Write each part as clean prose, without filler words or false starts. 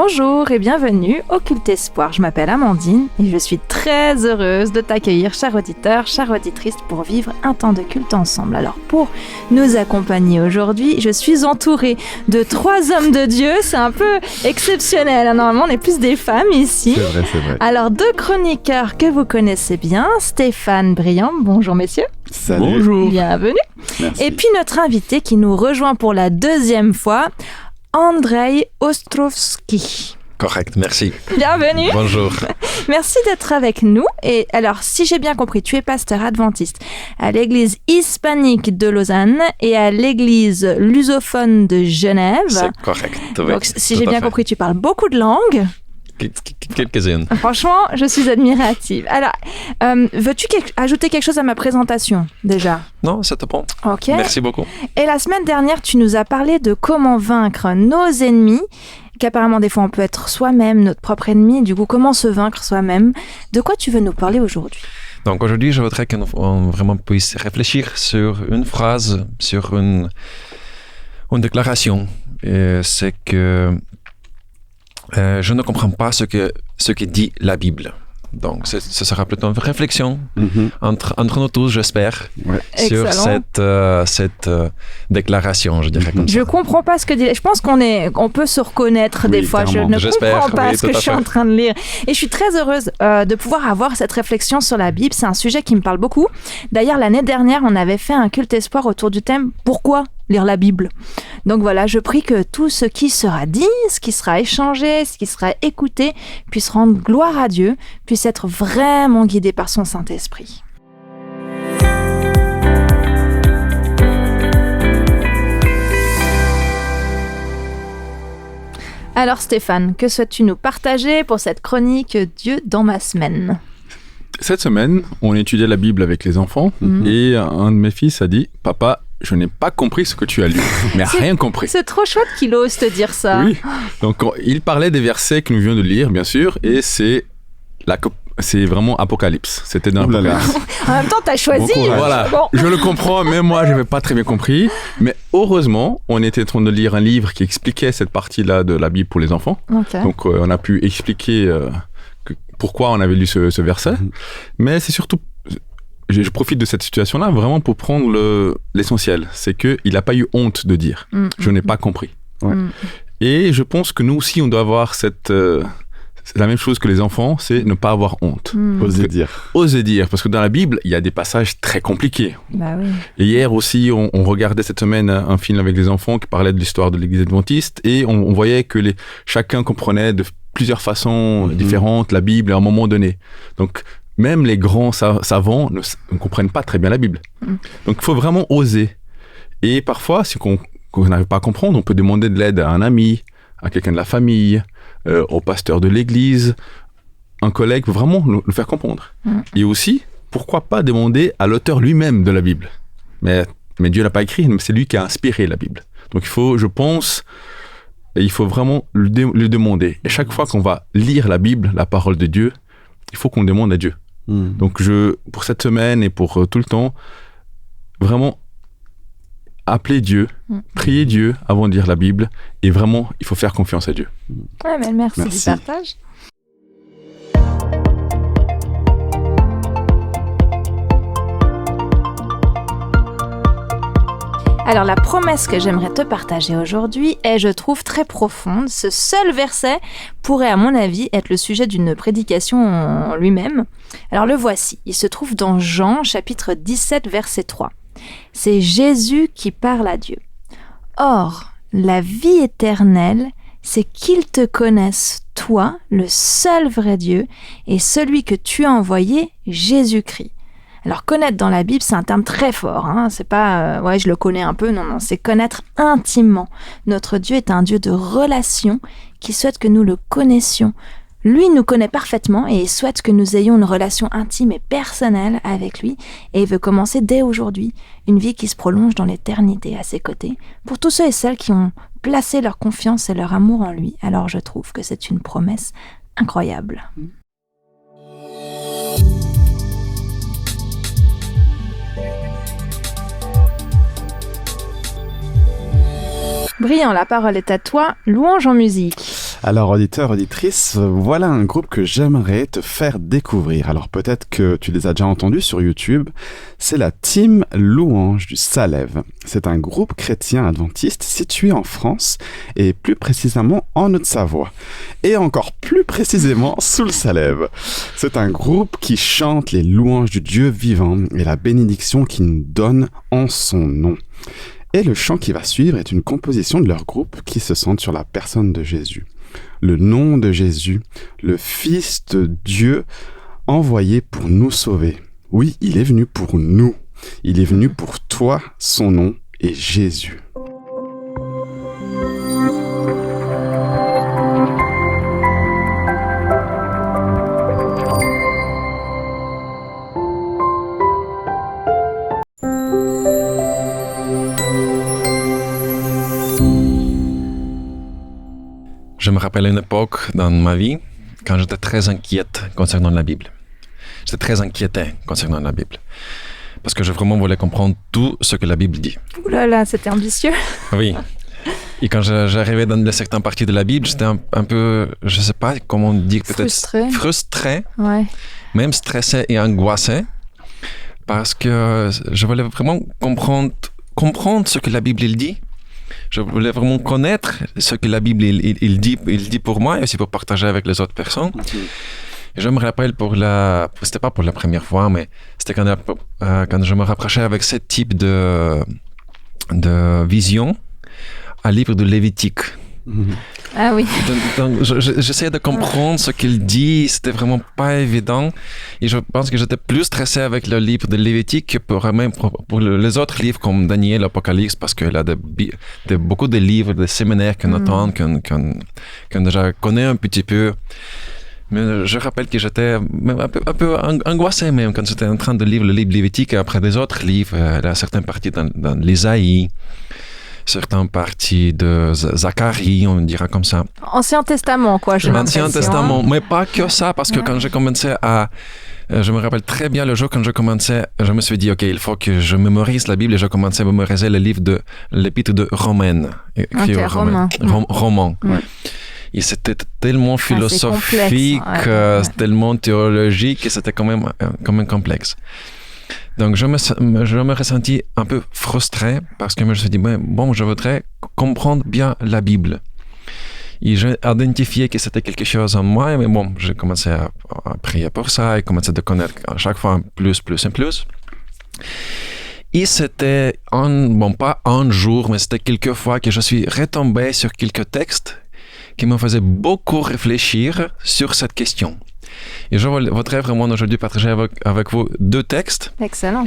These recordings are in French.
Bonjour et bienvenue au Culte Espoir. Je m'appelle Amandine et je suis très heureuse de t'accueillir, cher auditeur, chère auditrice, pour vivre un temps de culte ensemble. Alors, pour nous accompagner aujourd'hui, je suis entourée de 3 hommes de Dieu. C'est un peu exceptionnel. Normalement, on est plus des femmes ici. C'est vrai. Alors, 2 chroniqueurs que vous connaissez bien, Stéphane Briand. Bonjour, messieurs. Salut. Bonjour. Bienvenue. Merci. Et puis, notre invité qui nous rejoint pour la 2e fois, Andrzej Ostrowski. Correct, merci. Bienvenue. Bonjour. Merci d'être avec nous. Et alors, si j'ai bien compris, tu es pasteur adventiste à l'église hispanique de Lausanne et à l'église lusophone de Genève. C'est correct. Oui, Donc, si tout j'ai à bien fait. compris, tu parles beaucoup de langues. Quelques-unes. Franchement, je suis admirative. Alors, veux-tu ajouter quelque chose à ma présentation, déjà? Non, c'est bon. Ok. Merci beaucoup. Et la semaine dernière, tu nous as parlé de comment vaincre nos ennemis, qu'apparemment des fois on peut être soi-même notre propre ennemi, du coup comment se vaincre soi-même. De quoi tu veux nous parler aujourd'hui? Donc aujourd'hui, je voudrais qu'on vraiment puisse réfléchir sur une phrase, sur une déclaration. Et c'est que je ne comprends pas ce que dit la Bible. Donc, ce sera plutôt une réflexion entre nous tous, j'espère, Ouais. sur Excellent. cette déclaration, je dirais comme ça. Je comprends pas ce que dit. Je pense qu'on peut se reconnaître des Oui, fois. Je clairement. ne J'espère, comprends pas oui, ce que tout je à suis fait. en train de lire. Et je suis très heureuse de pouvoir avoir cette réflexion sur la Bible. C'est un sujet qui me parle beaucoup. D'ailleurs, l'année dernière, on avait fait un culte espoir autour du thème « Pourquoi lire la Bible ?» Donc voilà, je prie que tout ce qui sera dit, ce qui sera échangé, ce qui sera écouté, puisse rendre gloire à Dieu, puisse être vraiment guidé par son Saint-Esprit. Alors Stéphane, que souhaites-tu nous partager pour cette chronique Dieu dans ma semaine? Cette semaine, on étudiait la Bible avec les enfants et un de mes fils a dit « Papa, je n'ai pas compris ce que tu as lu. » Mais rien compris. C'est trop chouette qu'il ose te dire ça. Oui. Donc, il parlait des versets que nous venons de lire, bien sûr, et c'est vraiment Apocalypse. C'était dans Ouh là là. Apocalypse. En même temps, t'as choisi. Bon courage. Voilà, Bon. je le comprends, même moi, je n'avais pas très bien compris. Mais heureusement, on était en train de lire un livre qui expliquait cette partie-là de la Bible pour les enfants. Ok. Donc, on a pu expliquer pourquoi on avait lu ce verset. Mais c'est surtout, je profite de cette situation-là vraiment pour prendre l'essentiel. C'est qu'il n'a pas eu honte de dire « je n'ai pas compris ». Ouais. Et je pense que nous aussi, on doit avoir c'est la même chose que les enfants, c'est ne pas avoir honte. Osez dire. Oser dire, parce que dans la Bible, il y a des passages très compliqués. Bah oui. Et hier aussi, on regardait cette semaine un film avec les enfants qui parlait de l'histoire de l'église adventiste et on voyait que chacun comprenait de plusieurs façons différentes la Bible à un moment donné. Donc, même les grands savants ne comprennent pas très bien la Bible. Donc, il faut vraiment oser. Et parfois, si on n'arrive pas à comprendre, on peut demander de l'aide à un ami, à quelqu'un de la famille, au pasteur de l'église, un collègue, vraiment le faire comprendre. Et aussi, pourquoi pas demander à l'auteur lui-même de la Bible. Mais Dieu l'a pas écrit, mais c'est lui qui a inspiré la Bible. Donc il faut vraiment le demander. Et chaque fois qu'on va lire la Bible, la parole de Dieu, il faut qu'on demande à Dieu. Donc pour cette semaine et pour tout le temps, vraiment appeler Dieu, prier Dieu avant de lire la Bible, et vraiment, il faut faire confiance à Dieu. Ouais, mais merci du Merci. partage. Alors la promesse que j'aimerais te partager aujourd'hui est, je trouve, très profonde. Ce seul verset pourrait, à mon avis, être le sujet d'une prédication en lui-même. Alors le voici, il se trouve dans Jean, chapitre 17, verset 3. C'est Jésus qui parle à Dieu. Or, la vie éternelle, c'est qu'ils te connaissent, toi, le seul vrai Dieu, et celui que tu as envoyé, Jésus-Christ. Alors, connaître dans la Bible, c'est un terme très fort. Hein. C'est pas, ouais, je le connais un peu. Non, c'est connaître intimement. Notre Dieu est un Dieu de relation qui souhaite que nous le connaissions. Lui nous connaît parfaitement et il souhaite que nous ayons une relation intime et personnelle avec lui. Et il veut commencer dès aujourd'hui une vie qui se prolonge dans l'éternité à ses côtés. Pour tous ceux et celles qui ont placé leur confiance et leur amour en lui, alors je trouve que c'est une promesse incroyable. Briand, la parole est à toi. Louange en musique. Alors, auditeur, auditrice, voilà un groupe que j'aimerais te faire découvrir. Alors, peut-être que tu les as déjà entendus sur YouTube. C'est la Team Louange du Salève. C'est un groupe chrétien adventiste situé en France et plus précisément en Haute-Savoie. Et encore plus précisément sous le Salève. C'est un groupe qui chante les louanges du Dieu vivant et la bénédiction qu'il nous donne en son nom. Et le chant qui va suivre est une composition de leur groupe qui se centre sur la personne de Jésus. Le nom de Jésus, le Fils de Dieu, envoyé pour nous sauver. Oui, il est venu pour nous. Il est venu pour toi, son nom est Jésus. Je me rappelle une époque dans ma vie quand j'étais très inquiète concernant la Bible. J'étais très inquiété concernant la Bible. Parce que je vraiment voulais comprendre tout ce que la Bible dit. Ouh là là, c'était ambitieux. Oui. Et quand j'arrivais dans certaines parties de la Bible, j'étais un peu, je ne sais pas comment dire, peut-être frustré, ouais. Même stressé et angoissé. Parce que je voulais vraiment comprendre ce que la Bible il dit. Je voulais vraiment connaître ce que la Bible il dit pour moi et aussi pour partager avec les autres personnes. Okay. Et je me rappelle c'était pas pour la première fois, mais c'était quand je me rapprochais avec ce type de vision à livre de Lévitique. Ah oui. Donc j'essayais de comprendre ce qu'il dit, c'était vraiment pas évident. Et je pense que j'étais plus stressé avec le livre de Lévitique que pour les autres livres comme Daniel, Apocalypse, parce qu'il a beaucoup de livres, de séminaires qu'on attend, qu'on déjà connaît un petit peu. Mais je rappelle que j'étais un peu angoissé même quand j'étais en train de lire le livre Lévitique et après des autres livres, certaines parties dans l'Ésaïe, certaines parties de Zacharie, on dira comme ça. Ancien Testament, quoi, j'ai l'impression. Ancien Testament, mais pas que ça, parce que quand j'ai commencé je me rappelle très bien le jour quand je commençais, je me suis dit, OK, il faut que je mémorise la Bible et je commençais à mémoriser le livre de l'Épître de Romains. Romains. Ouais. Et c'était tellement philosophique, complexe, tellement théologique, et c'était quand même complexe. Donc, je me ressentis un peu frustré parce que je me suis dit, bon, je voudrais comprendre bien la Bible. Et j'ai identifié que c'était quelque chose en moi, mais bon, j'ai commencé à prier pour ça et commencé à connaître à chaque fois plus et plus. Et c'était, pas un jour, mais c'était quelques fois que je suis retombé sur quelques textes qui me faisaient beaucoup réfléchir sur cette question. Et je voudrais vraiment aujourd'hui partager avec vous 2 textes. Excellent.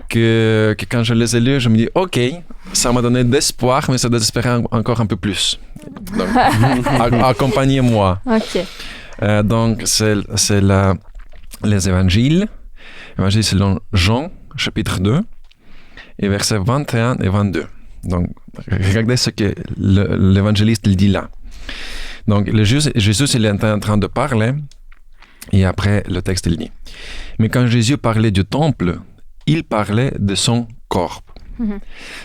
Que quand je les ai lus, je me dis, OK, ça m'a donné d'espoir, mais ça désespérait encore un peu plus. Donc, accompagnez-moi. OK. Donc, c'est les évangiles. Évangile selon Jean, chapitre 2, et versets 21 et 22. Donc, regardez ce que l'évangéliste dit là. Donc, Jésus il est en train de parler, et après, le texte, il dit. Mais quand Jésus parlait du temple, il parlait de son corps. Mm-hmm.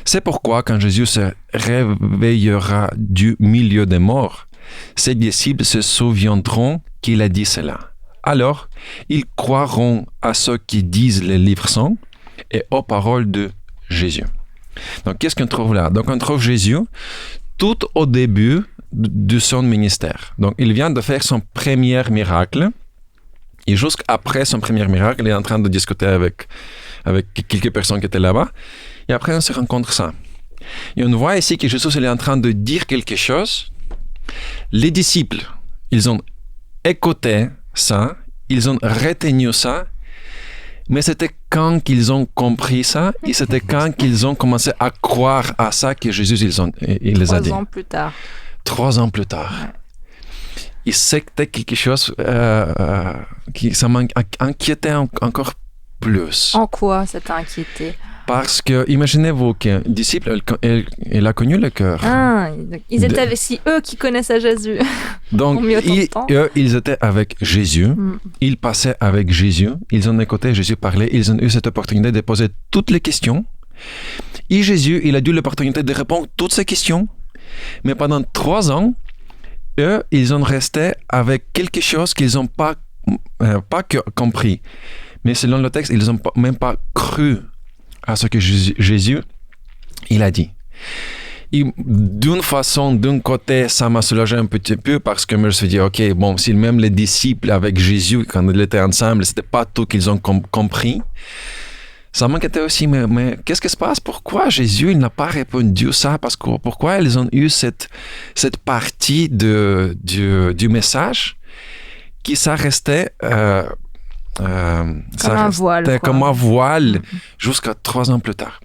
C'est pourquoi, quand Jésus se réveillera du milieu des morts, ses disciples se souviendront qu'il a dit cela. Alors, ils croiront à ceux qui disent les livres saints et aux paroles de Jésus. Donc, qu'est-ce qu'on trouve là? Donc, on trouve Jésus tout au début de son ministère. Donc, il vient de faire son premier miracle. Et jusqu'après son premier miracle, il est en train de discuter avec quelques personnes qui étaient là-bas. Et après, on se rencontre ça. Et on voit ici que Jésus il est en train de dire quelque chose. Les disciples, ils ont écouté ça, ils ont retenu ça, mais c'était quand qu'ils ont compris ça, et c'était quand qu'ils ont commencé à croire à ça que Jésus il les a dit. 3 ans plus tard. 3 ans plus tard. Ouais. Et c'était quelque chose qui ça m'inquiétait encore plus. En quoi ça t'a inquiété? Parce que, imaginez-vous qu'un disciple, il a connu le cœur. Ah, ils étaient avec eux qui connaissaient Jésus. Donc, eux, ils étaient avec Jésus. Ils passaient avec Jésus. Ils ont écouté Jésus parler. Ils ont eu cette opportunité de poser toutes les questions. Et Jésus, il a eu l'opportunité de répondre à toutes ces questions. Mais pendant 3 ans, eux, ils ont resté avec quelque chose qu'ils n'ont pas compris. Mais selon le texte, ils n'ont même pas cru à ce que Jésus il a dit. Et d'une façon, d'un côté, ça m'a soulagé un petit peu parce que je me suis dit, ok, bon, si même les disciples avec Jésus, quand ils étaient ensemble, c'était pas tout qu'ils ont compris. Ça m'inquiétait aussi, mais qu'est-ce qui se passe? Pourquoi Jésus il n'a pas répondu ça? Pourquoi ils ont eu cette partie du message qui ça restait comme un voile jusqu'à 3 ans plus tard.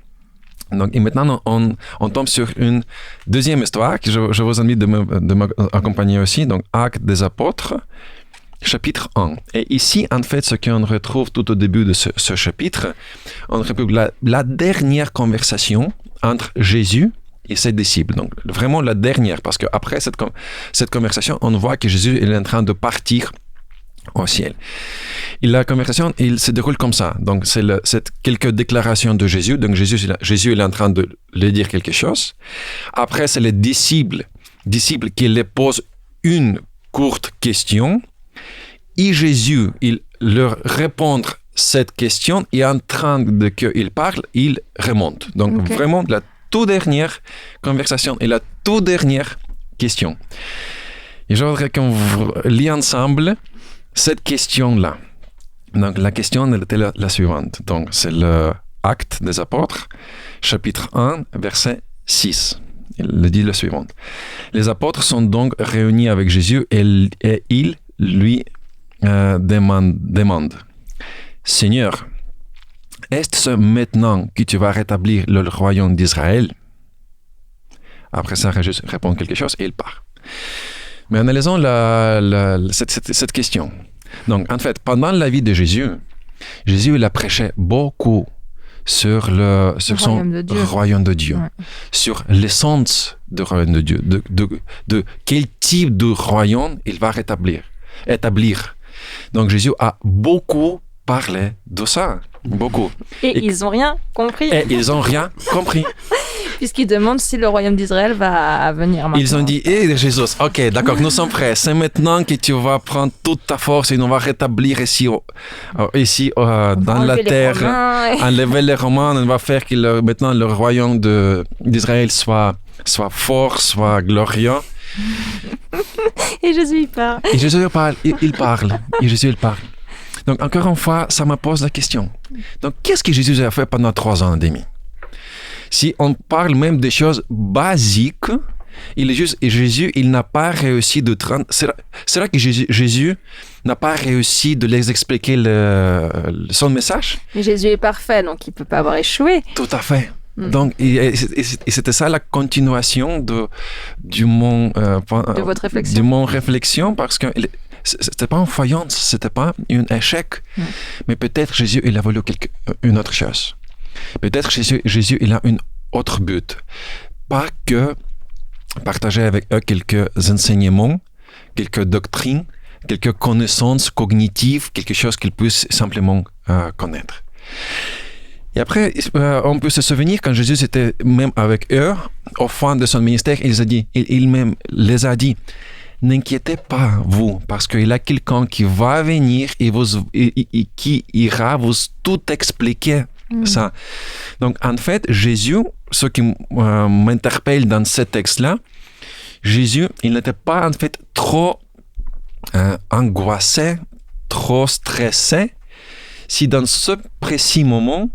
Donc, et maintenant, on tombe sur une deuxième histoire que je vous invite de m'accompagner aussi. Donc, Actes des Apôtres, chapitre 1. Et ici, en fait, ce qu'on retrouve tout au début de ce chapitre, on retrouve la dernière conversation entre Jésus et ses disciples. Donc, vraiment la dernière, parce qu'après cette conversation, on voit que Jésus est en train de partir au ciel. Et la conversation, il se déroule comme ça. Donc, c'est quelques déclarations de Jésus. Donc, Jésus il est en train de lui dire quelque chose. Après, c'est les disciples qui lui posent une courte question. Et Jésus, il leur répond cette question et en train de qu'il parle, il remonte. Donc, vraiment, la toute dernière conversation et la toute dernière question. Et je voudrais qu'on lit ensemble cette question-là. Donc, la question était la suivante. Donc, c'est le Acte des Apôtres, chapitre 1, verset 6. Il dit le suivant. Les apôtres sont donc réunis avec Jésus et ils lui demandent Seigneur, est-ce maintenant que tu vas rétablir le royaume d'Israël? Après ça, Jésus répond quelque chose et il part. Mais analysons cette question. Donc, en fait, pendant la vie de Jésus, il a prêché beaucoup sur son royaume de Dieu, sur l'essence du royaume de Dieu, de quel type de royaume il va établir. Donc, Jésus a beaucoup parlé de ça, beaucoup. Et ils n'ont rien compris. Puisqu'ils demandent si le royaume d'Israël va venir maintenant. Ils ont dit, Jésus, ok, d'accord, nous sommes prêts. C'est maintenant que tu vas prendre toute ta force et nous va rétablir ici dans la terre. Enlever les Romains, on va faire que maintenant le royaume d'Israël soit fort, soit glorieux. Et Jésus, il parle. Et Jésus, il parle. Donc, encore une fois, ça me pose la question. Donc, qu'est-ce que Jésus a fait pendant 3 ans et demi? Si on parle même des choses basiques, Jésus, il n'a pas réussi de... C'est vrai que Jésus n'a pas réussi de les expliquer son message. Mais Jésus est parfait, donc il ne peut pas avoir échoué. Tout à fait. Donc, et c'était ça la continuation de votre réflexion. De mon réflexion, parce que c'était pas une faillance, c'était pas un échec. Mais peut-être Jésus, il a voulu une autre chose. Peut-être Jésus, il a un autre but. Pas que partager avec eux quelques enseignements, quelques doctrines, quelques connaissances cognitives, quelque chose qu'ils puissent simplement connaître. Et après, on peut se souvenir quand Jésus était même avec eux, au fin de son ministère, il même les a dit, n'inquiétez pas vous, parce qu'il y a quelqu'un qui va venir et qui ira vous tout expliquer. Ça. Donc, en fait, Jésus, ce qui m'interpelle dans ce texte-là, Jésus, il n'était pas en fait trop angoissé, trop stressé, si dans ce précis moment,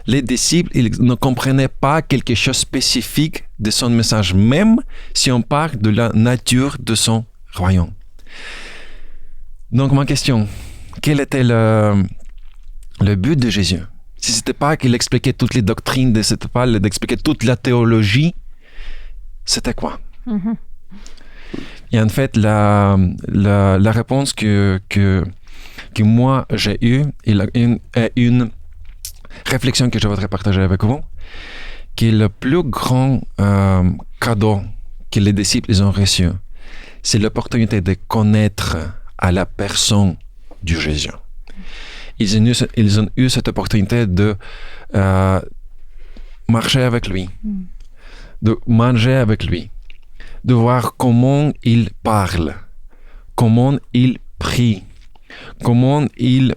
les disciples ils ne comprenaient pas quelque chose de spécifique de son message, même si on parle de la nature de son royaume. Donc, ma question, quel était le but de Jésus? Si ce n'était pas qu'il expliquait toutes les doctrines, si ce n'était pas d'expliquer toute la théologie, c'était quoi? Et en fait, la réponse que moi j'ai eue est une réflexion que je voudrais partager avec vous, qui est le plus grand cadeau que les disciples ils ont reçu. C'est l'opportunité de connaître à la personne du Jésus. Ils ont eu cette opportunité de marcher avec lui, de manger avec lui, de voir comment il parle, comment il prie, comment il...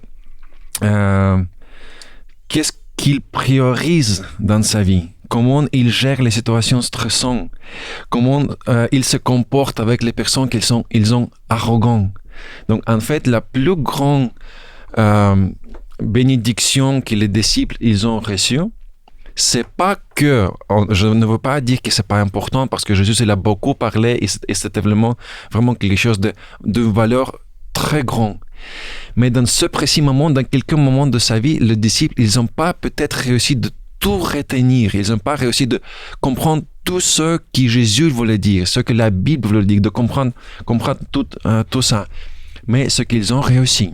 qu'est-ce qu'il priorise dans sa vie, comment il gère les situations stressantes, comment il se comporte avec les personnes qui sont arrogants. Donc en fait, la plus grande bénédiction que les disciples ils ont reçue, c'est pas que, je ne veux pas dire que c'est pas important parce que Jésus il a beaucoup parlé et c'était vraiment quelque chose de valeur très grand. Mais dans ce précis moment, dans quelques moments de sa vie, les disciples, ils n'ont pas peut-être réussi de tout retenir. Ils n'ont pas réussi de comprendre tout ce que Jésus voulait dire, ce que la Bible voulait dire, de comprendre tout ça. Mais ce qu'ils ont réussi,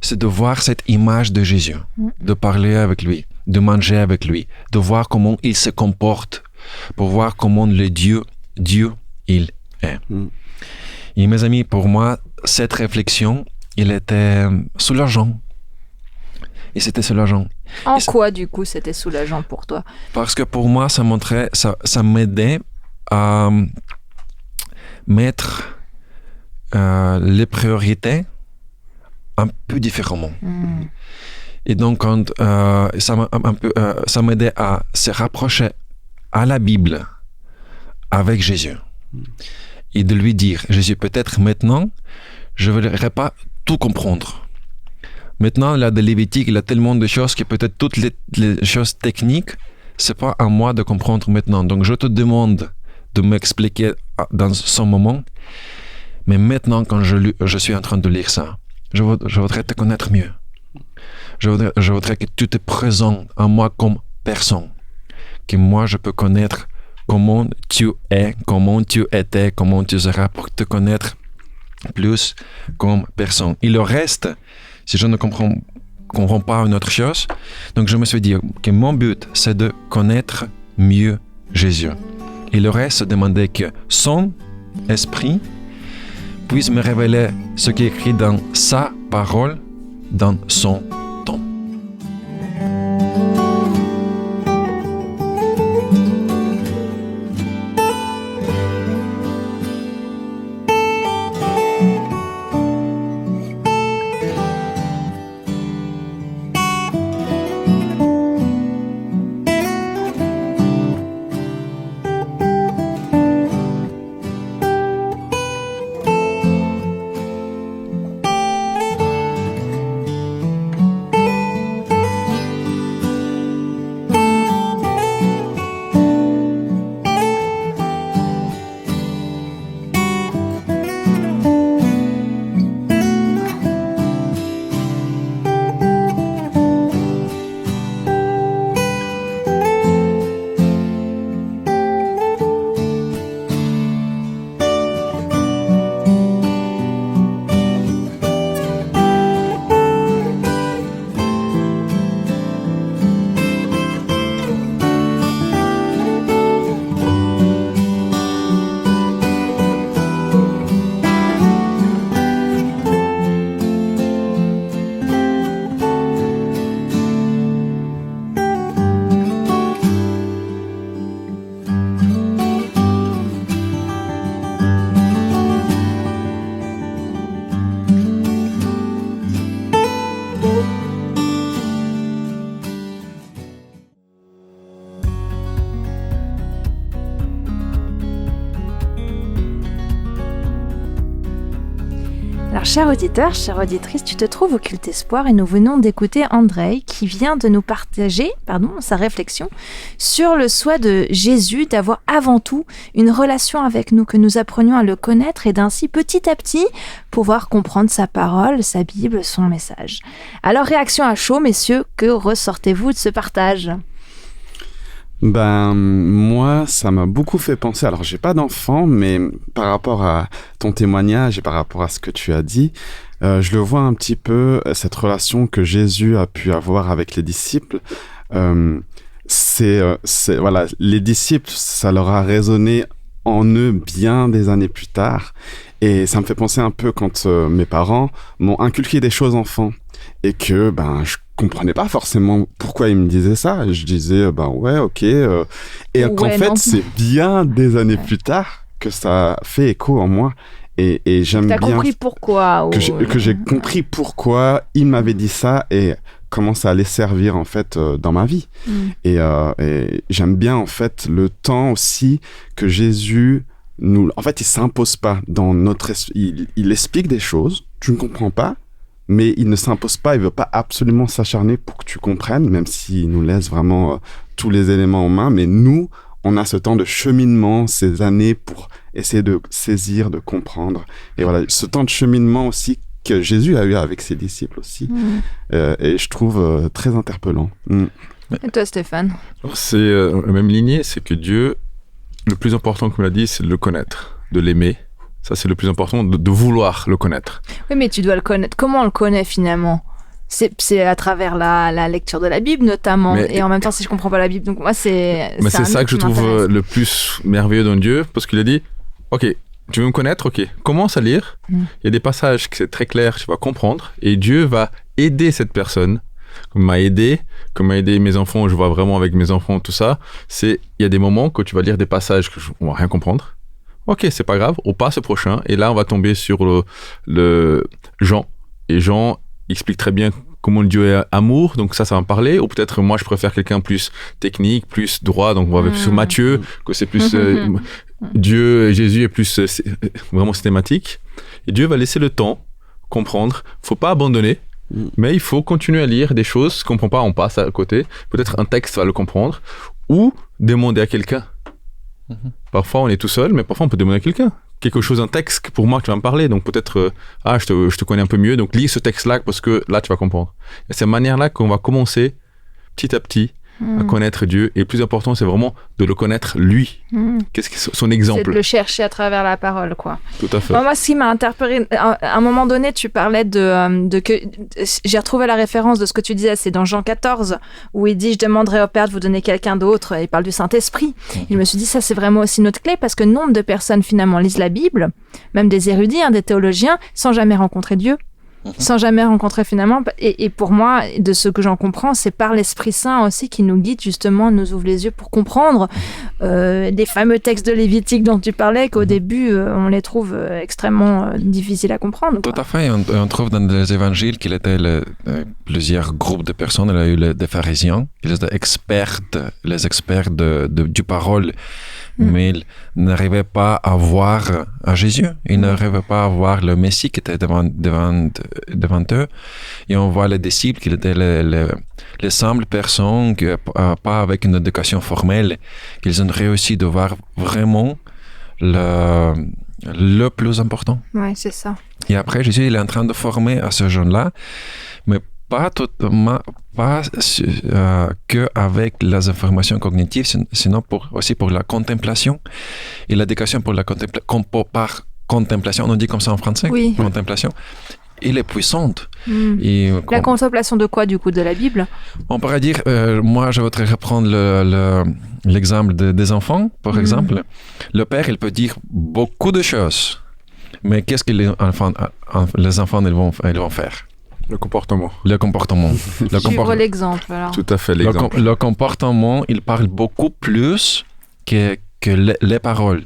c'est de voir cette image de Jésus, de parler avec lui, de manger avec lui, de voir comment il se comporte, pour voir comment le Dieu il est. Et mes amis, pour moi, cette réflexion, il était soulageant. Et c'était soulageant. En quoi, du coup, c'était soulageant pour toi? Parce que pour moi, ça m'aidait à mettre les priorités un peu différemment. Et donc, quand ça m'aidait à se rapprocher à la Bible avec Jésus. Et de lui dire, Jésus, peut-être maintenant, je ne voudrais pas tout comprendre. Maintenant, là, de Lévitique, il y a tellement de choses que peut-être toutes les choses techniques, ce n'est pas à moi de comprendre maintenant. Donc, je te demande de m'expliquer dans ce moment. Mais maintenant, quand je suis en train de lire ça, je voudrais te connaître mieux. Je voudrais que tu te présentes à moi comme personne. Que moi, je peux connaître comment tu es, comment tu étais, comment tu seras pour te connaître plus comme personne. Et le reste, si je ne comprends pas une autre chose, donc je me suis dit que mon but, c'est de connaître mieux Jésus. Et le reste, c'est demander que son esprit puisse me révéler ce qui est écrit dans sa parole, dans son temps. Chers auditeurs, chère auditrice, tu te trouves au Culte Espoir et nous venons d'écouter Andrei qui vient de nous partager sa réflexion sur le souhait de Jésus d'avoir avant tout une relation avec nous, que nous apprenions à le connaître et d'ainsi petit à petit pouvoir comprendre sa parole, sa Bible, son message. Alors réaction à chaud, messieurs, que ressortez-vous de ce partage ? Ben, moi, ça m'a beaucoup fait penser. Alors, j'ai pas d'enfant, mais par rapport à ton témoignage et par rapport à ce que tu as dit, je le vois un petit peu, cette relation que Jésus a pu avoir avec les disciples. Voilà, les disciples, ça leur a résonné en eux bien des années plus tard. Et ça me fait penser un peu quand mes parents m'ont inculqué des choses enfants et que je comprenais pas forcément pourquoi ils me disaient ça. Je disais ouais, ok. Et qu'en fait, c'est bien des années plus tard que ça fait écho en moi. Et j'aime bien... T'as compris pourquoi que j'ai compris pourquoi il m'avait dit ça et comment ça allait servir en fait dans ma vie. Et j'aime bien en fait le temps aussi que Jésus en fait il s'impose pas dans notre il explique des choses, tu ne comprends pas, mais il ne s'impose pas, il veut pas absolument s'acharner pour que tu comprennes, même s'il nous laisse vraiment tous les éléments en main, mais nous on a ce temps de cheminement, ces années pour essayer de saisir, de comprendre. Et voilà, ce temps de cheminement aussi que Jésus a eu avec ses disciples aussi. Et je trouve très interpellant. Et toi, Stéphane? C'est la même lignée, c'est que Dieu, le plus important, comme il a dit, c'est de le connaître, de l'aimer. Ça, c'est le plus important, de vouloir le connaître. Oui, mais tu dois le connaître. Comment on le connaît finalement? C'est à travers la lecture de la Bible notamment, et en même temps si je comprends pas la Bible, donc moi c'est ça que je trouve le plus merveilleux dans Dieu, parce qu'il a dit ok, tu veux me connaître, ok, commence à lire, il y a des passages qui c'est très clair, tu vas comprendre, et Dieu va aider cette personne, comme m'a aidé mes enfants, je vois vraiment avec mes enfants tout ça, il y a des moments que tu vas lire des passages que on va rien comprendre, ok, c'est pas grave, on passe au prochain, et là on va tomber sur le Jean, et Jean explique très bien comment Dieu est amour, donc ça va me parler, ou peut-être moi je préfère quelqu'un plus technique, plus droit, donc on va avec sur Matthieu, que c'est plus Dieu, Jésus est plus vraiment systématique, et Dieu va laisser le temps, comprendre, faut pas abandonner, mais il faut continuer à lire des choses, qu'on comprend pas, on passe à côté, peut-être un texte va le comprendre, ou demander à quelqu'un. Parfois on est tout seul, mais parfois on peut demander à quelqu'un. Quelque chose, un texte pour moi que tu vas me parler, donc peut-être je te connais un peu mieux, donc lis ce texte-là parce que là tu vas comprendre. Et c'est cette manière-là qu'on va commencer petit à petit à connaître Dieu, et le plus important c'est vraiment de le connaître lui. Qu'est-ce que son exemple? C'est de le chercher à travers la parole, quoi. Tout à fait. Moi, ce qui m'a interpellé, à un moment donné, tu parlais de que j'ai retrouvé la référence de ce que tu disais, c'est dans Jean 14 où il dit je demanderai au Père de vous donner quelqu'un d'autre, et il parle du Saint-Esprit. Je me suis dit ça c'est vraiment aussi notre clé, parce que nombre de personnes finalement lisent la Bible, même des érudits, des théologiens, sans jamais rencontrer Dieu. Sans jamais rencontrer finalement, et pour moi, de ce que j'en comprends, c'est par l'Esprit Saint aussi qui nous guide justement, nous ouvre les yeux pour comprendre des fameux textes de Lévitique dont tu parlais, qu'au début on les trouve extrêmement difficiles à comprendre. Tout à fait, on trouve dans les évangiles qu'il était plusieurs groupes de personnes. Il y a eu des pharisiens, les experts du parole, mais ils n'arrivaient pas à voir à Jésus, ils n'arrivaient pas à voir le Messie qui était devant eux, et on voit les disciples qui étaient les simples personnes pas avec une éducation formelle, qu'ils ont réussi de voir vraiment le plus important. Ouais, c'est ça. Et après, Jésus, il est en train de former à ce jeune-là, mais pas que avec les informations cognitives, sinon aussi pour la contemplation. Et l'éducation par contemplation, on dit comme ça en français, oui. Contemplation, elle est puissante. Et la contemplation de quoi, du coup, de la Bible? On pourrait dire, moi je voudrais reprendre l'exemple des enfants, par exemple. Le père, il peut dire beaucoup de choses, mais qu'est-ce que les enfants ils vont faire? Le comportement. Suivre l'exemple, alors. Tout à fait, l'exemple. Le comportement, il parle beaucoup plus que les paroles.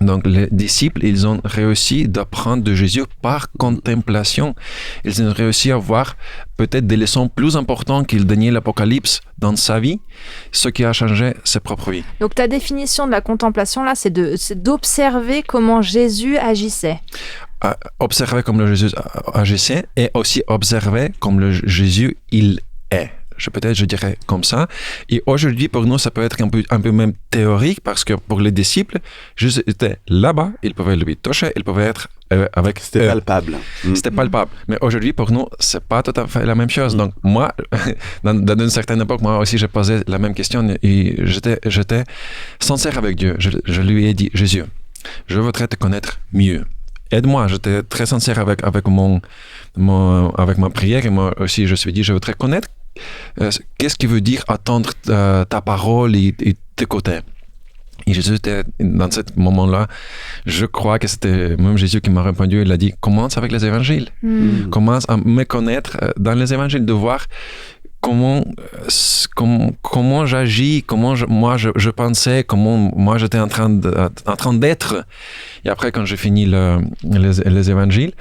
Donc, les disciples, ils ont réussi d'apprendre de Jésus par contemplation. Ils ont réussi à voir peut-être des leçons plus importantes qu'il donnait l'Apocalypse dans sa vie, ce qui a changé ses propres vies. Donc, ta définition de la contemplation, là, c'est d'observer comment Jésus agissait. Observer comme le Jésus agissait, et aussi observer comme le Jésus, il est. Je dirais comme ça. Et aujourd'hui, pour nous, ça peut être un peu même théorique, parce que pour les disciples, Jésus était là-bas, ils pouvaient lui toucher, ils pouvaient être avec... C'était palpable. C'était palpable. Mais aujourd'hui, pour nous, c'est pas tout à fait la même chose. Donc, moi, dans une certaine époque, moi aussi, j'ai posé la même question, et j'étais sincère avec Dieu. Je lui ai dit, Jésus, je voudrais te connaître mieux. Aide-moi, j'étais très sincère avec ma prière, et moi aussi, je me suis dit, je voudrais connaître qu'est-ce qui veut dire attendre ta parole et t'écouter. Et Jésus était dans ce moment-là, je crois que c'était même Jésus qui m'a répondu, il a dit, commence avec les évangiles. Commence à me connaître dans les évangiles, de voir comment j'agis, comment je pensais, comment moi j'étais en train d'être. Et après, quand j'ai fini les évangiles,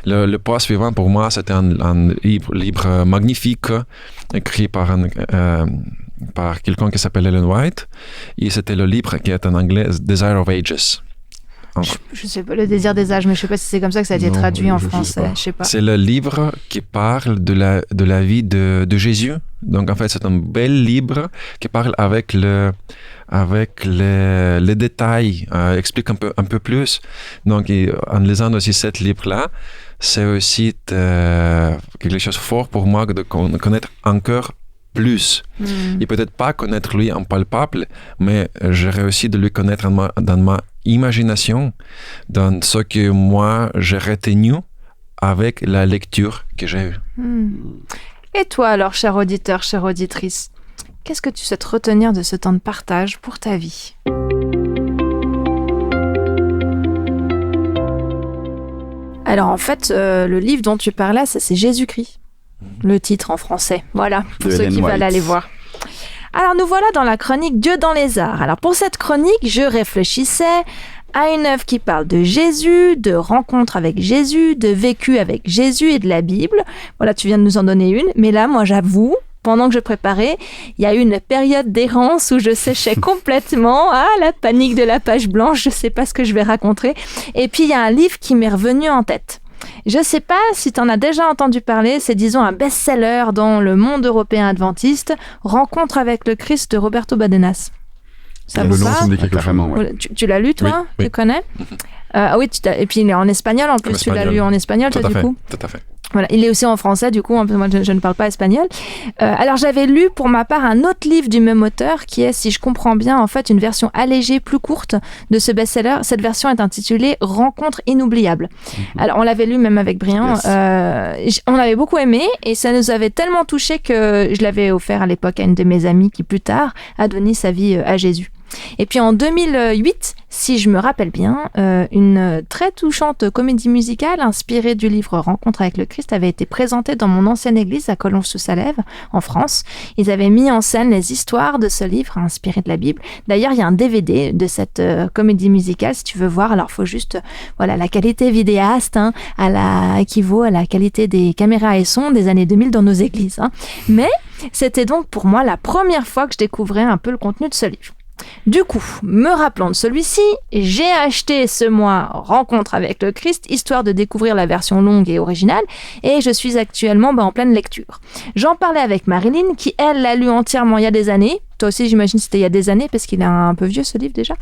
le pas suivant pour moi, c'était un livre magnifique, écrit par quelqu'un qui s'appelle Ellen White. Et c'était le livre qui est en anglais Desire of Ages. Je sais pas, le désir des âges, mais je sais pas si c'est comme ça que ça a été traduit en français. Je sais pas. C'est le livre qui parle de la vie de Jésus. Donc en fait, c'est un bel livre qui parle avec les détails, explique un peu plus. Donc en lisant aussi ce livre-là, c'est aussi quelque chose de fort pour moi de connaître encore plus. Et peut-être pas connaître lui en palpable, mais j'ai réussi de lui connaître dans ma imagination, dans ce que moi j'ai retenu avec la lecture que j'ai eue. Et toi alors, cher auditeur, chère auditrice, qu'est-ce que tu souhaites retenir de ce temps de partage pour ta vie ? Alors en fait, le livre dont tu parlais, c'est Jésus-Christ. Le titre en français. Voilà, pour ceux qui veulent aller voir. Alors nous voilà dans la chronique Dieu dans les arts. Alors pour cette chronique, je réfléchissais à une œuvre qui parle de Jésus, de rencontre avec Jésus, de vécu avec Jésus et de la Bible. Voilà, tu viens de nous en donner une. Mais là, moi j'avoue, pendant que je préparais, il y a eu une période d'errance où je séchais complètement. Ah, la panique de la page blanche, je ne sais pas ce que je vais raconter. Et puis il y a un livre qui m'est revenu en tête. Je ne sais pas si tu en as déjà entendu parler, c'est disons un best-seller dans le monde européen adventiste, Rencontre avec le Christ de Roberto Badenas. Ça vous parle ? Ouais. Tu l'as lu toi ? Oui. Tu connais ? Oui, et puis il est en espagnol en plus, tu l'as lu en espagnol toi du coup ? Tout à fait. Voilà, il est aussi en français, du coup, moi je ne parle pas espagnol. Alors j'avais lu pour ma part un autre livre du même auteur qui est, si je comprends bien, en fait une version allégée, plus courte de ce best-seller. Cette version est intitulée Rencontre inoubliable. Alors on l'avait lu même avec Brian, on l'avait beaucoup aimé et ça nous avait tellement touché que je l'avais offert à l'époque à une de mes amies qui plus tard a donné sa vie à Jésus. Et puis en 2008, si je me rappelle bien, une très touchante comédie musicale inspirée du livre Rencontre avec le Christ avait été présentée dans mon ancienne église à Collonges-sous-Salève, en France. Ils avaient mis en scène les histoires de ce livre inspiré de la Bible. D'ailleurs, il y a un DVD de cette comédie musicale, si tu veux voir. Alors, il faut juste, la qualité vidéaste équivaut à la qualité des caméras et sons des années 2000 dans nos églises. Mais c'était donc pour moi la première fois que je découvrais un peu le contenu de ce livre. Du coup, me rappelant de celui-ci, j'ai acheté ce mois Rencontre avec le Christ, histoire de découvrir la version longue et originale, et je suis actuellement en pleine lecture. J'en parlais avec Marilyn, qui elle l'a lu entièrement il y a des années. Toi aussi, j'imagine que c'était il y a des années, parce qu'il est un peu vieux ce livre déjà.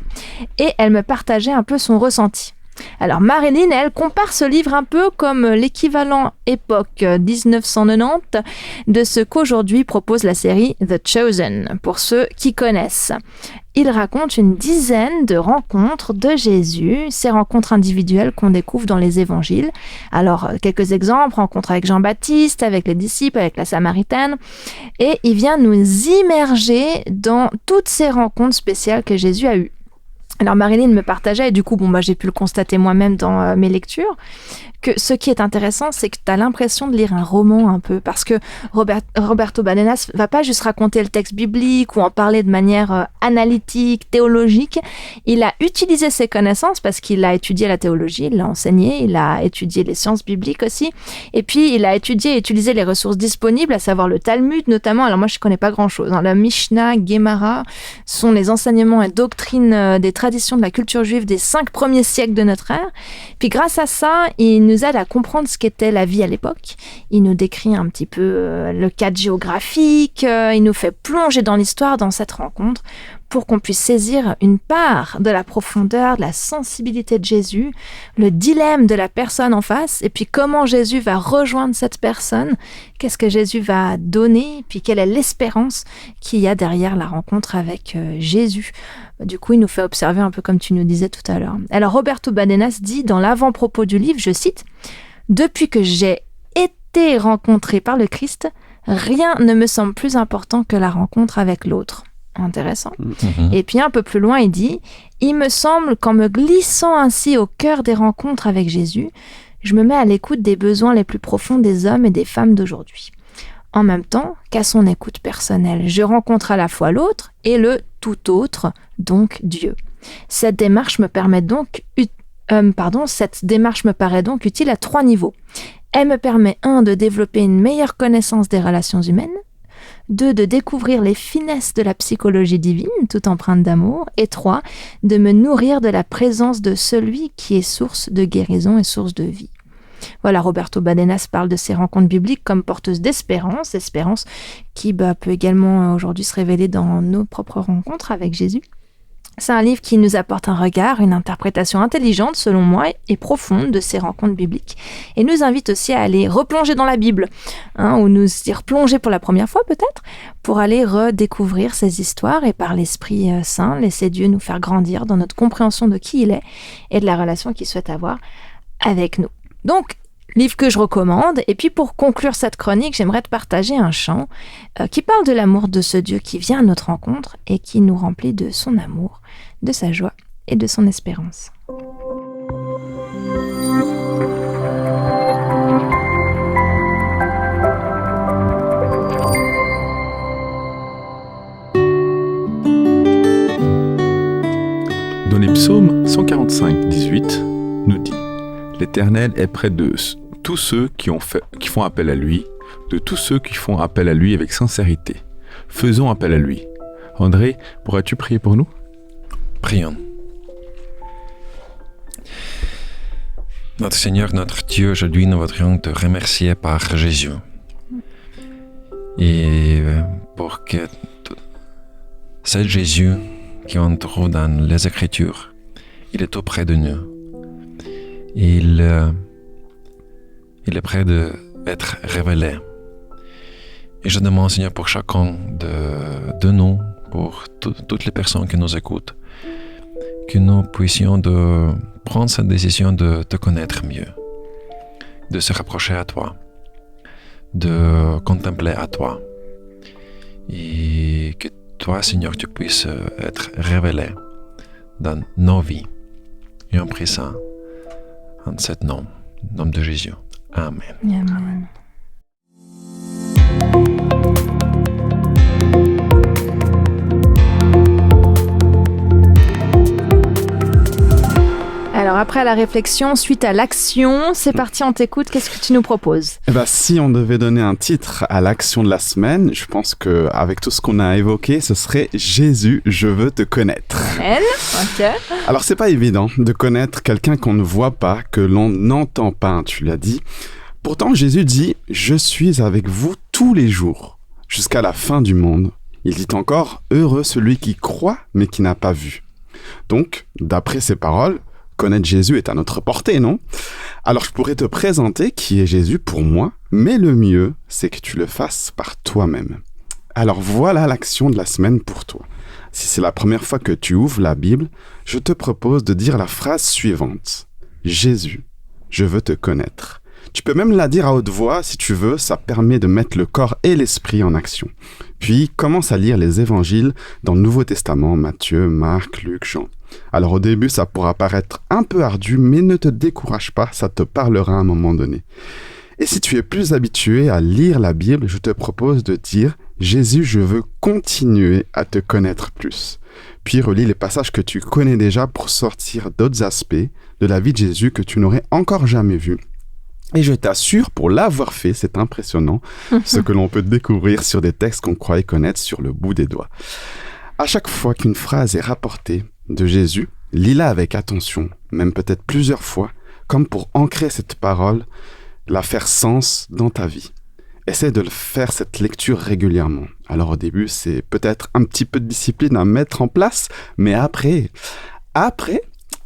Et elle me partageait un peu son ressenti. Alors Marilyn, elle compare ce livre un peu comme l'équivalent époque 1990 de ce qu'aujourd'hui propose la série The Chosen, pour ceux qui connaissent. Il raconte une dizaine de rencontres de Jésus, ces rencontres individuelles qu'on découvre dans les évangiles. Alors, quelques exemples, rencontre avec Jean-Baptiste, avec les disciples, avec la Samaritaine. Et il vient nous immerger dans toutes ces rencontres spéciales que Jésus a eues. Alors Marilyn me partageait, et du coup, j'ai pu le constater moi-même dans mes lectures, que ce qui est intéressant, c'est que tu as l'impression de lire un roman un peu, parce que Roberto Badenas va pas juste raconter le texte biblique ou en parler de manière analytique, théologique. Il a utilisé ses connaissances parce qu'il a étudié la théologie, il l'a enseigné, il a étudié les sciences bibliques aussi, et puis il a étudié et utilisé les ressources disponibles, à savoir le Talmud notamment. Alors moi, je connais pas grand-chose. La Mishnah, Gemara sont les enseignements et doctrines des traditions de la culture juive des 5 premiers siècles de notre ère. Puis grâce à ça, il nous aide à comprendre ce qu'était la vie à l'époque. Il nous décrit un petit peu le cadre géographique, il nous fait plonger dans l'histoire, dans cette rencontre, pour qu'on puisse saisir une part de la profondeur, de la sensibilité de Jésus, le dilemme de la personne en face, et puis comment Jésus va rejoindre cette personne, qu'est-ce que Jésus va donner, puis quelle est l'espérance qu'il y a derrière la rencontre avec Jésus. Du coup, il nous fait observer un peu comme tu nous disais tout à l'heure. Alors, Roberto Badenas dit dans l'avant-propos du livre, je cite, « Depuis que j'ai été rencontré par le Christ, rien ne me semble plus important que la rencontre avec l'autre. » Intéressant. Mhm. Et puis un peu plus loin, il dit « Il me semble qu'en me glissant ainsi au cœur des rencontres avec Jésus, je me mets à l'écoute des besoins les plus profonds des hommes et des femmes d'aujourd'hui. En même temps qu'à son écoute personnelle, je rencontre à la fois l'autre et le tout autre, donc Dieu. Cette démarche me paraît donc utile à 3 niveaux. Elle me permet 1. De développer une meilleure connaissance des relations humaines, 2. De découvrir les finesses de la psychologie divine, tout empreinte d'amour, et 3. De me nourrir de la présence de celui qui est source de guérison et source de vie. » Voilà, Roberto Badenas parle de ces rencontres bibliques comme porteuses d'espérance, espérance qui peut également aujourd'hui se révéler dans nos propres rencontres avec Jésus. C'est un livre qui nous apporte un regard, une interprétation intelligente, selon moi, et profonde de ces rencontres bibliques, et nous invite aussi à aller replonger dans la Bible, ou nous y replonger pour la première fois peut-être, pour aller redécouvrir ces histoires et par l'Esprit Saint, laisser Dieu nous faire grandir dans notre compréhension de qui il est et de la relation qu'il souhaite avoir avec nous. Donc, livre que je recommande. Et puis pour conclure cette chronique, j'aimerais te partager un chant qui parle de l'amour de ce Dieu qui vient à notre rencontre et qui nous remplit de son amour, de sa joie et de son espérance. Dans les psaumes 145, 18, nous dit « L'Éternel est près de tous ceux qui font appel à lui, de tous ceux qui font appel à lui avec sincérité. Faisons appel à lui. » André, pourrais-tu prier pour nous ? Prions. Notre Seigneur, notre Dieu, aujourd'hui nous voudrions te remercier par Jésus. Et pour que c'est Jésus qu'on trouve dans les Écritures, il est auprès de nous. Il est prêt d'être révélé. Et je demande, Seigneur, pour chacun de nous, pour toutes les personnes qui nous écoutent, que nous puissions prendre cette décision de te connaître mieux, de se rapprocher à toi, de contempler à toi, et que toi, Seigneur, tu puisses être révélé dans nos vies. Et on prie ça en ce nom de Jésus. Amen. Amen. Alors après la réflexion, suite à l'action, c'est parti, on t'écoute, qu'est-ce que tu nous proposes ? Si on devait donner un titre à l'action de la semaine, je pense qu'avec tout ce qu'on a évoqué, ce serait « Jésus, je veux te connaître ». Ok. Alors c'est pas évident de connaître quelqu'un qu'on ne voit pas, que l'on n'entend pas, tu l'as dit. Pourtant Jésus dit « Je suis avec vous tous les jours, jusqu'à la fin du monde ». Il dit encore « Heureux celui qui croit, mais qui n'a pas vu ». Donc, d'après ces paroles, connaître Jésus est à notre portée, non ? Alors je pourrais te présenter qui est Jésus pour moi, mais le mieux, c'est que tu le fasses par toi-même. Alors voilà l'action de la semaine pour toi. Si c'est la première fois que tu ouvres la Bible, je te propose de dire la phrase suivante. Jésus, je veux te connaître. Tu peux même la dire à haute voix si tu veux, ça permet de mettre le corps et l'esprit en action. Puis commence à lire les évangiles dans le Nouveau Testament, Matthieu, Marc, Luc, Jean. Alors au début, ça pourra paraître un peu ardu, mais ne te décourage pas, ça te parlera à un moment donné. Et si tu es plus habitué à lire la Bible, je te propose de dire « Jésus, je veux continuer à te connaître plus ». Puis relis les passages que tu connais déjà pour sortir d'autres aspects de la vie de Jésus que tu n'aurais encore jamais vus. Et je t'assure, pour l'avoir fait, c'est impressionnant, ce que l'on peut découvrir sur des textes qu'on croyait connaître sur le bout des doigts. À chaque fois qu'une phrase est rapportée de Jésus, lis-la avec attention, même peut-être plusieurs fois, comme pour ancrer cette parole, la faire sens dans ta vie. Essaie de faire cette lecture régulièrement. Alors au début, c'est peut-être un petit peu de discipline à mettre en place, mais après,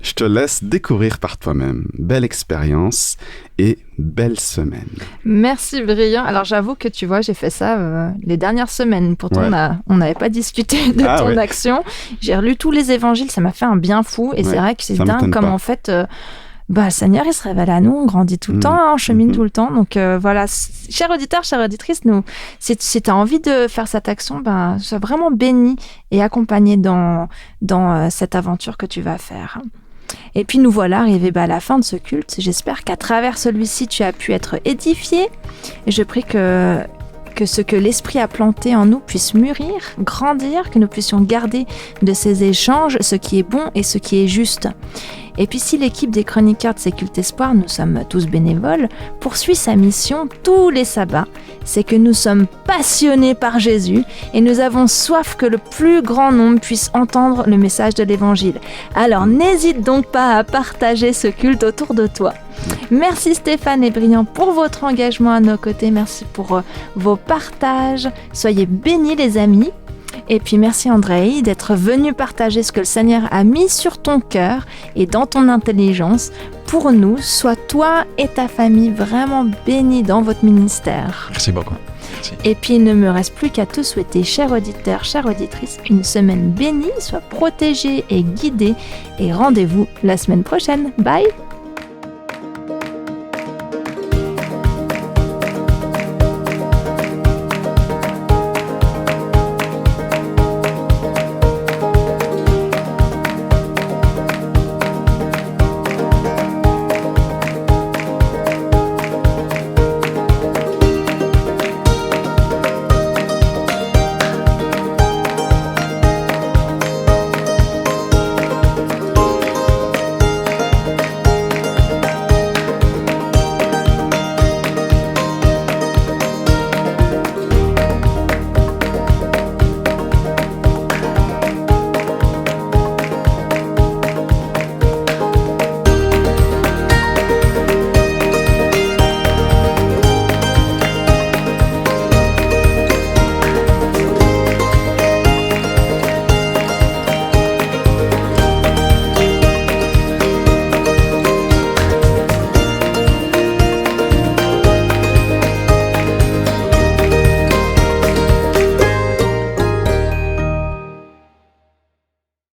je te laisse découvrir par toi-même. Belle expérience et belle semaine. Merci Brillant. Alors j'avoue que tu vois, j'ai fait ça les dernières semaines. Pourtant, on n'avait pas discuté de ton action. J'ai relu tous les évangiles, ça m'a fait un bien fou. Et c'est vrai que c'est dingue comme en fait... le Seigneur, il se révèle à nous, on grandit tout le temps, on chemine tout le temps. Donc voilà, chers auditeurs, chères auditrices, si tu as envie de faire cette action, sois vraiment béni et accompagné dans cette aventure que tu vas faire. Et puis nous voilà arrivés à la fin de ce culte. J'espère qu'à travers celui-ci, tu as pu être édifié. Et je prie que ce que l'Esprit a planté en nous puisse mûrir, grandir, que nous puissions garder de ces échanges ce qui est bon et ce qui est juste. Et puis si l'équipe des chroniqueurs de ces cultes espoirs, nous sommes tous bénévoles, poursuit sa mission tous les sabbats, c'est que nous sommes passionnés par Jésus et nous avons soif que le plus grand nombre puisse entendre le message de l'Évangile. Alors n'hésite donc pas à partager ce culte autour de toi. Merci Stéphane et Brian pour votre engagement à nos côtés, merci pour vos partages, soyez bénis les amis. Et puis merci Andrei d'être venu partager ce que le Seigneur a mis sur ton cœur et dans ton intelligence. Pour nous, sois toi et ta famille vraiment bénis dans votre ministère. Merci beaucoup. Merci. Et puis il ne me reste plus qu'à te souhaiter, chers auditeurs, chères auditrices, une semaine bénie, sois protégés et guidés et rendez-vous la semaine prochaine. Bye!